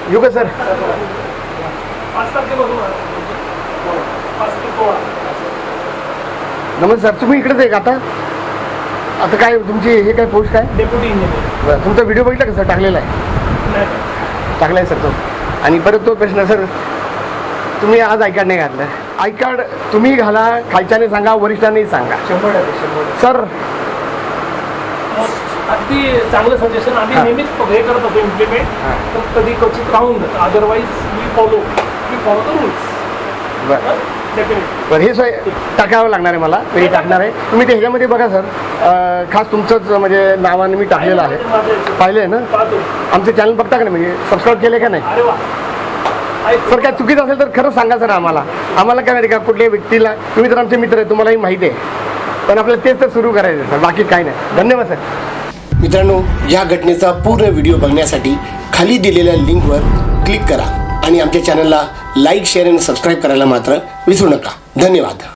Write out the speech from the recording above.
येऊ का सर? नमस्कार सर, तुम्ही इकडेच आहे का आता काय तुमची हे काय पोस्ट काय? Deputy engineer. बरं, तुमचा व्हिडिओ बघितला का सर? टाकलेला आहे? टाकला आहे सर तो. आणि परत तो प्रश्न सर, तुम्ही आज आय कार्ड नाही घातलं. आय कार्ड तुम्ही घाला, खालच्याने सांगा, वरिष्ठांनी सांगा. 100% सर अगदी चांगलं सजेशन. आम्ही नेहमीच हे करत होतो इम्प्लिमेंट, तर कधी क्वचित राहून जातं. Otherwise we follow the rules. बरं बरं, हे सोय टाकावं लागणार आहे मला, हे टाकणार आहे. तुम्ही ते ह्याच्यामध्ये बघा सर, खास तुमचंच म्हणजे नावाने मी टाकलेलं आहे. पाहिलं आहे ना? आमचं चॅनल बघता का नाही, म्हणजे सबस्क्राईब केले का नाही? अरे वा सर, काय चुकीचं असेल तर खरंच सांगा सर. आम्हाला काय माहिती का, कुठल्याही व्यक्तीला, तुम्ही तर आमचे मित्र आहे, तुम्हालाही माहिती आहे, पण आपल्याला तेच तर सुरू करायचं सर, बाकी काय नाही. धन्यवाद सर. मित्रांनो, या घटनेचा पूर्ण व्हिडिओ बघण्यासाठी खाली दिलेल्या लिंकवर क्लिक करा आणि आमच्या चॅनलला लाईक, शेअर आणि सबस्क्राईब करायला मात्र विसरू नका. धन्यवाद.